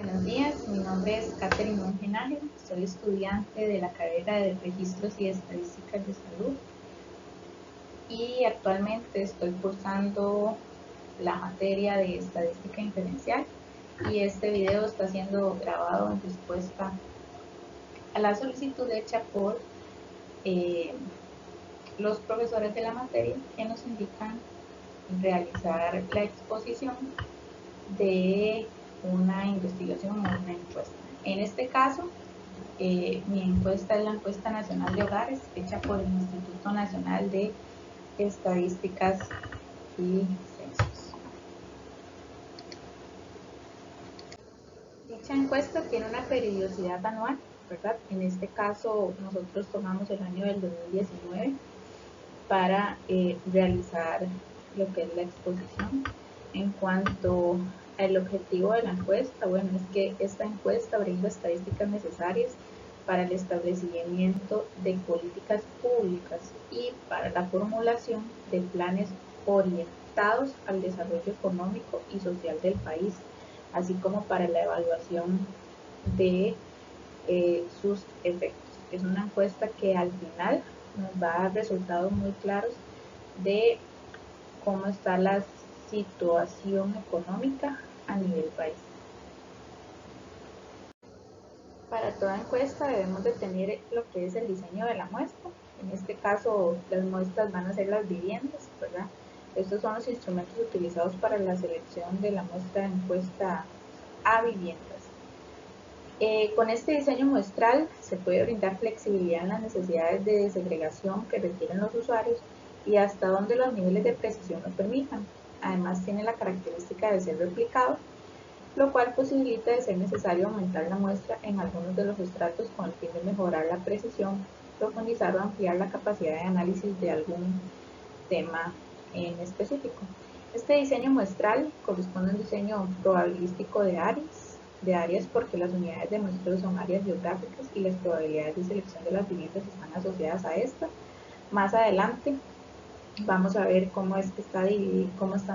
Buenos días, mi nombre es Catherine Mongenario, soy estudiante de la carrera de Registros y Estadísticas de Salud y actualmente estoy cursando la materia de Estadística Inferencial y este video está siendo grabado en respuesta a la solicitud hecha por los profesores de la materia que nos indican realizar la exposición de una investigación o una encuesta. En este caso, mi encuesta es la encuesta nacional de hogares hecha por el Instituto Nacional de Estadísticas y Censos. Dicha encuesta tiene una periodicidad anual, ¿verdad? En este caso nosotros tomamos el año del 2019 para realizar lo que es la exposición. En cuanto al objetivo de la encuesta, bueno, es que esta encuesta brinda estadísticas necesarias para el establecimiento de políticas públicas y para la formulación de planes orientados al desarrollo económico y social del país, así como para la evaluación de sus efectos. Es una encuesta que al final nos va a dar resultados muy claros de cómo está la situación económica a nivel país. Para toda encuesta debemos de tener lo que es el diseño de la muestra. En este caso las muestras van a ser las viviendas, ¿verdad? Estos son los instrumentos utilizados para la selección de la muestra de encuesta a viviendas. Con este diseño muestral se puede brindar flexibilidad en las necesidades de segregación que requieren los usuarios y hasta donde los niveles de precisión lo permitan. Además tiene la característica de ser replicado, lo cual posibilita de ser necesario aumentar la muestra en algunos de los estratos con el fin de mejorar la precisión, profundizar o ampliar la capacidad de análisis de algún tema en específico. Este diseño muestral corresponde a un diseño probabilístico de áreas porque las unidades de muestreo son áreas geográficas y las probabilidades de selección de las viviendas están asociadas a esta. Más adelante vamos a ver cómo están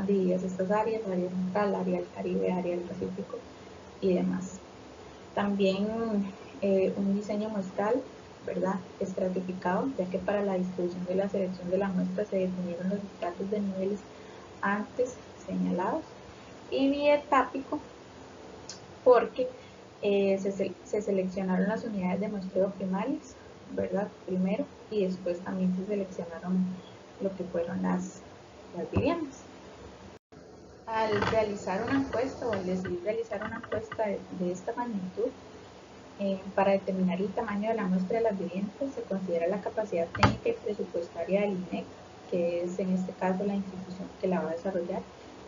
divididas estas áreas, área central, área del Caribe, área del Pacífico y demás. También un diseño muestral, ¿verdad?, estratificado, ya que para la distribución de la selección de la muestra se definieron los estratos de niveles antes señalados, y bietápico porque se seleccionaron las unidades de muestreo primarias, ¿verdad?, primero, y después también se seleccionaron lo que fueron las viviendas. Al realizar una encuesta o al decidir realizar una encuesta de esta magnitud, para determinar el tamaño de la muestra de las viviendas se considera la capacidad técnica y presupuestaria del INEC, que es en este caso la institución que la va a desarrollar,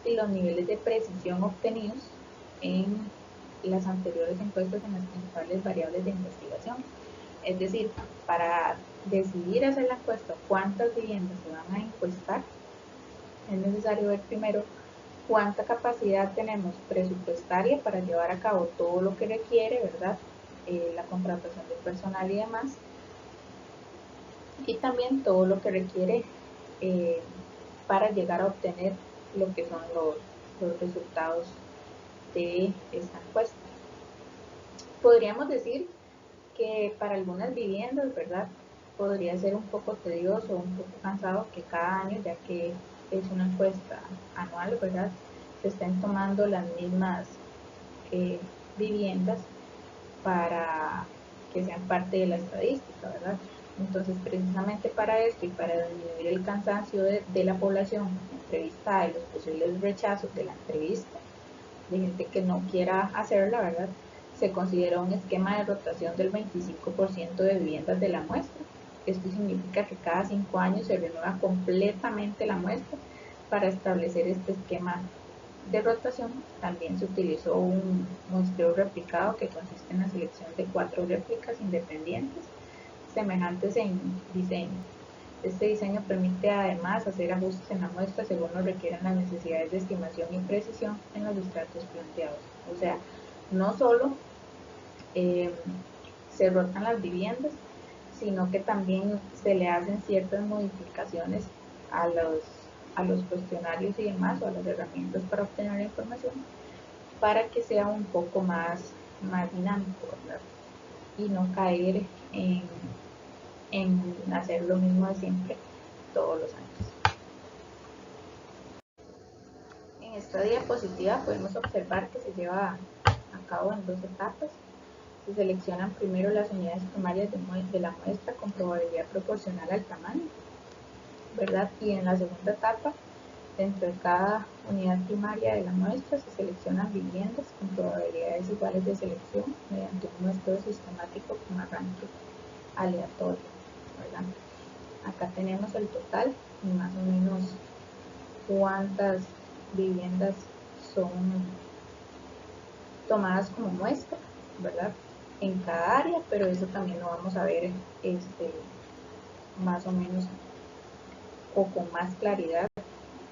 y los niveles de precisión obtenidos en las anteriores encuestas en las principales variables de investigación. Es decir, para decidir hacer la encuesta cuántas viviendas se van a encuestar, es necesario ver primero cuánta capacidad tenemos presupuestaria para llevar a cabo todo lo que requiere, ¿verdad?, la contratación de personal y demás, y también todo lo que requiere para llegar a obtener lo que son los resultados de esta encuesta. Podríamos decir que para algunas viviendas, ¿verdad?, podría ser un poco tedioso, un poco cansado que cada año, ya que es una encuesta anual, ¿verdad?, se estén tomando las mismas viviendas para que sean parte de la estadística, ¿verdad? Entonces, precisamente para esto y para disminuir el cansancio de la población entrevistada y los posibles rechazos de la entrevista, de gente que no quiera hacerla, ¿verdad?, se considera un esquema de rotación del 25% de viviendas de la muestra. Esto significa que cada 5 años se renueva completamente la muestra. Para establecer este esquema de rotación también se utilizó un muestreo replicado que consiste en la selección de 4 réplicas independientes semejantes en diseño. Este diseño permite además hacer ajustes en la muestra según lo requieran las necesidades de estimación y precisión en los estratos planteados. O sea, no solo se rotan las viviendas, sino que también se le hacen ciertas modificaciones a los cuestionarios y demás, o a las herramientas para obtener la información, para que sea un poco más dinámico, ¿verdad? Y no caer en hacer lo mismo de siempre todos los años. En esta diapositiva podemos observar que se lleva a cabo en dos etapas. Se seleccionan primero las unidades primarias de la muestra con probabilidad proporcional al tamaño, ¿verdad? Y en la segunda etapa, dentro de cada unidad primaria de la muestra se seleccionan viviendas con probabilidades iguales de selección mediante un muestreo sistemático con arranque aleatorio, ¿verdad? Acá tenemos el total y más o menos cuántas viviendas son tomadas como muestra, ¿verdad? En cada área, pero eso también lo vamos a ver más o menos o con más claridad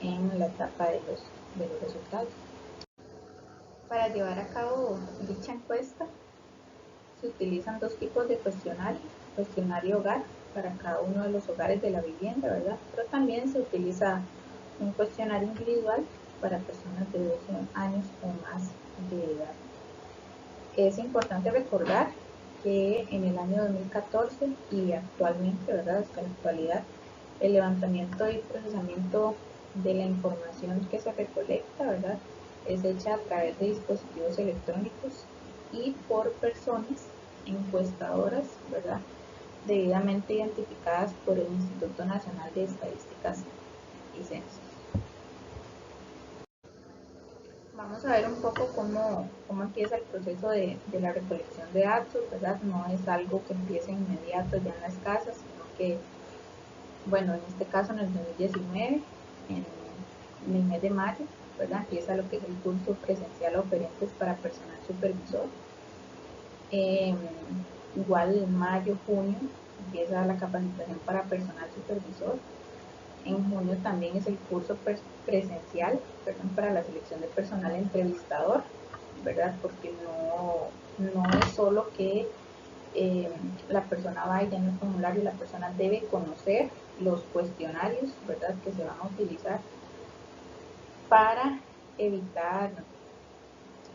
en la etapa de los resultados. Para llevar a cabo dicha encuesta se utilizan dos tipos de cuestionario: cuestionario hogar para cada uno de los hogares de la vivienda, ¿verdad? Pero también se utiliza un cuestionario individual para personas de 12 años o más de edad. Es importante recordar que en el año 2014 y actualmente, ¿verdad?, hasta la actualidad, el levantamiento y procesamiento de la información que se recolecta, ¿verdad?, es hecha a través de dispositivos electrónicos y por personas encuestadoras, ¿verdad?, debidamente identificadas por el Instituto Nacional de Estadísticas y Censos. Vamos a ver un poco cómo empieza el proceso de la recolección de datos, ¿verdad? No es algo que empiece inmediato ya en las casas, sino que, bueno, en este caso en el 2019, en el mes de mayo, ¿verdad?, empieza lo que es el curso presencial a oferentes para personal supervisor. Igual en mayo, junio, empieza la capacitación para personal supervisor. En junio también es el curso presencial, perdón, para la selección de personal entrevistador, ¿verdad? Porque no es solo que la persona va y llena el formulario, la persona debe conocer los cuestionarios, ¿verdad?, que se van a utilizar para evitar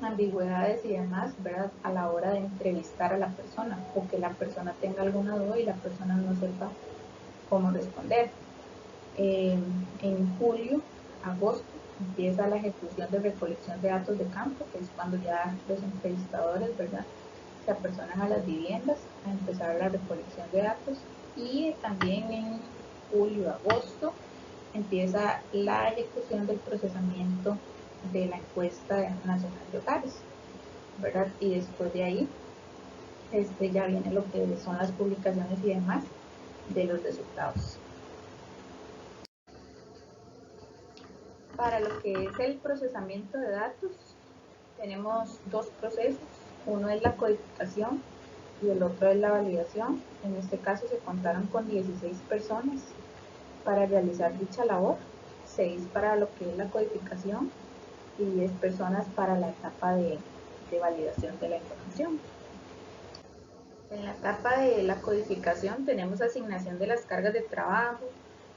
ambigüedades y demás, ¿verdad?, a la hora de entrevistar a la persona, o que la persona tenga alguna duda y la persona no sepa cómo responder. En julio, agosto, empieza la ejecución de recolección de datos de campo, que es cuando ya los entrevistadores, ¿verdad?, se apersonan a las viviendas a empezar la recolección de datos. Y también en julio, agosto, empieza la ejecución del procesamiento de la encuesta nacional de hogares, ¿verdad? Y después de ahí ya viene lo que son las publicaciones y demás de los resultados. Para lo que es el procesamiento de datos, tenemos dos procesos. Uno es la codificación y el otro es la validación. En este caso se contaron con 16 personas para realizar dicha labor, 6 para lo que es la codificación y 10 personas para la etapa de validación de la información. En la etapa de la codificación tenemos asignación de las cargas de trabajo,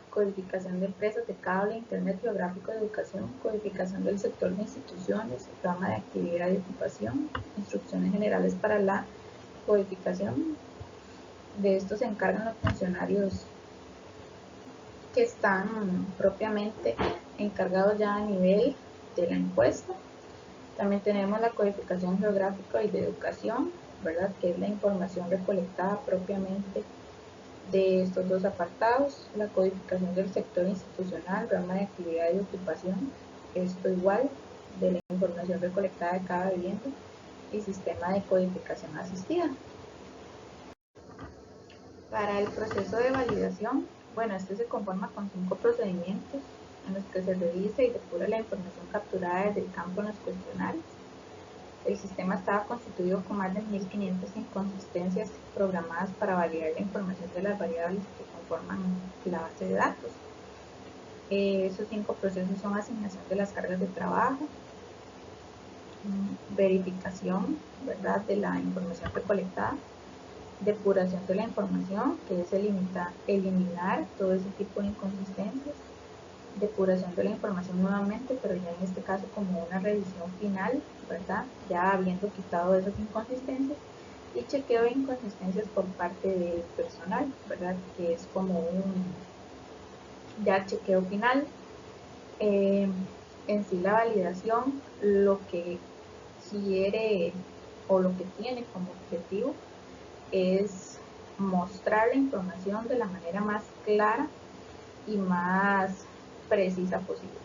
codificación de empresas de cable, internet geográfico de educación, codificación del sector de instituciones, programa de actividad y ocupación, instrucciones generales para la codificación. De esto se encargan los funcionarios que están propiamente encargados ya a nivel de la encuesta. También tenemos la codificación geográfica y de educación, ¿verdad?, que es la información recolectada propiamente de estos dos apartados. La codificación del sector institucional, rama de actividad y ocupación, esto igual de la información recolectada de cada vivienda, y sistema de codificación asistida. Para el proceso de validación, bueno, este se conforma con 5 procedimientos en los que se revisa y depura la información capturada desde el campo en los cuestionarios. El sistema estaba constituido con más de 1.500 inconsistencias programadas para validar la información de las variables que conforman la base de datos. Esos 5 procesos son asignación de las cargas de trabajo, verificación, ¿verdad?, de la información recolectada, depuración de la información, que es eliminar todo ese tipo de inconsistencias, depuración de la información nuevamente, pero ya en este caso como una revisión final ¿verdad? Ya habiendo quitado esas inconsistencias, y chequeo de inconsistencias por parte del personal, ¿verdad? Que es como un ya chequeo final. Eh, en sí la validación lo que quiere o lo que tiene como objetivo es mostrar la información de la manera más clara y más precisa posible.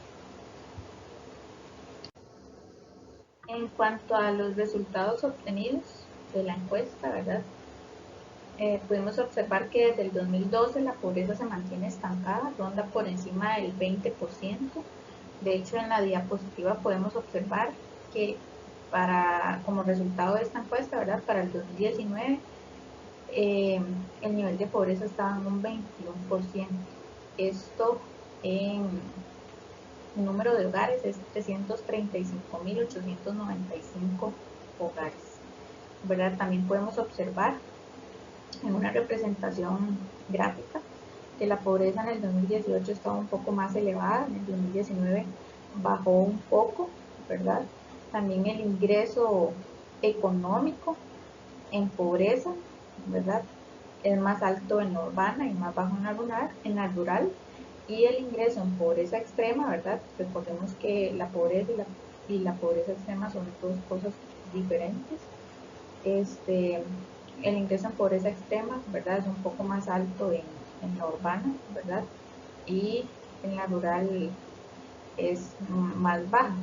En cuanto a los resultados obtenidos de la encuesta, ¿verdad? Pudimos observar que desde el 2012 la pobreza se mantiene estancada, ronda por encima del 20%. De hecho, en la diapositiva podemos observar que como resultado de esta encuesta, ¿verdad? Para el 2019, el nivel de pobreza estaba en un 21%. Esto en número de hogares es 335.895 hogares, ¿verdad? También podemos observar en una representación gráfica que la pobreza en el 2018 estaba un poco más elevada, en el 2019 bajó un poco, ¿verdad? También el ingreso económico en pobreza, ¿verdad? Es más alto en la urbana y más bajo en la rural. Y el ingreso en pobreza extrema, ¿verdad? Recordemos que la pobreza y la pobreza extrema son dos cosas diferentes. El ingreso en pobreza extrema, ¿verdad? Es un poco más alto en la urbana, ¿verdad? Y en la rural es más bajo.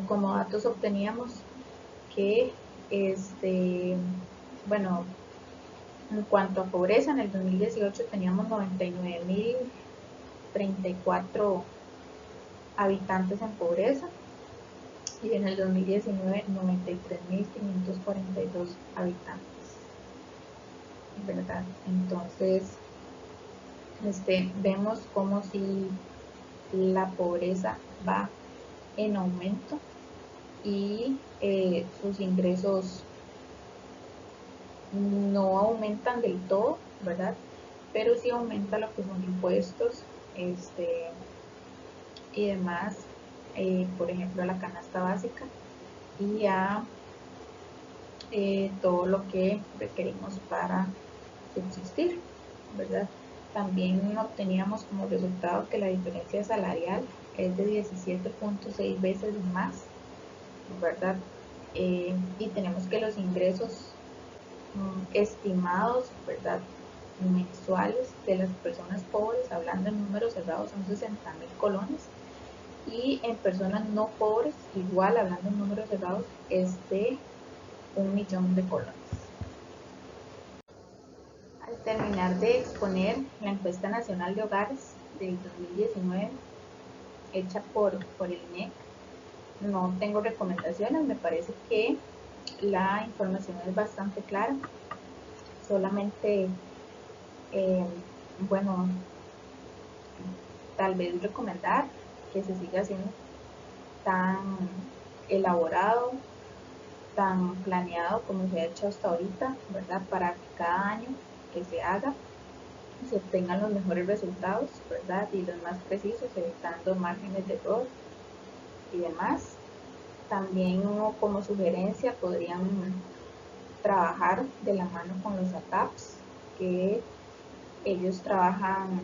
Como datos obteníamos que, bueno, en cuanto a pobreza, en el 2018 teníamos 99.034 habitantes en pobreza y en el 2019 93.542 habitantes, ¿verdad? Entonces, vemos como si la pobreza va en aumento y sus ingresos no aumentan del todo, ¿verdad? Pero sí aumenta lo que son impuestos y demás, por ejemplo, a la canasta básica y a todo lo que requerimos para subsistir, ¿verdad? También obteníamos como resultado que la diferencia salarial es de 17.6 veces más, ¿verdad? Y tenemos que los ingresos estimados, ¿verdad? Mensuales de las personas pobres, hablando en números cerrados, son 60.000 colones, y en personas no pobres, igual hablando en números cerrados, es de 1.000.000 de colones. Al terminar de exponer la encuesta nacional de hogares del 2019 hecha por el INEC, no tengo recomendaciones, me parece que la información es bastante clara, solamente, bueno, tal vez recomendar que se siga haciendo tan elaborado, tan planeado como se ha hecho hasta ahorita, ¿verdad? Para que cada año que se haga se obtengan los mejores resultados, ¿verdad? Y los más precisos, evitando márgenes de error y demás. También como sugerencia podrían trabajar de la mano con los ATAPs, que ellos trabajan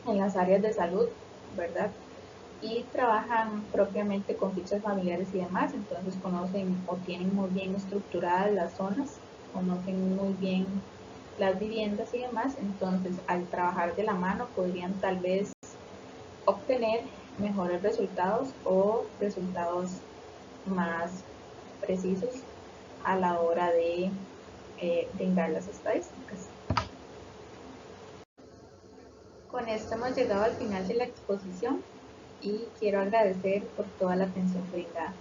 en las áreas de salud, ¿verdad? Y trabajan propiamente con fichas familiares y demás, entonces conocen o tienen muy bien estructuradas las zonas, conocen muy bien las viviendas y demás, entonces al trabajar de la mano podrían tal vez obtener mejores resultados o resultados más precisos a la hora de brindar las estadísticas. Con esto hemos llegado al final de la exposición y quiero agradecer por toda la atención brindada.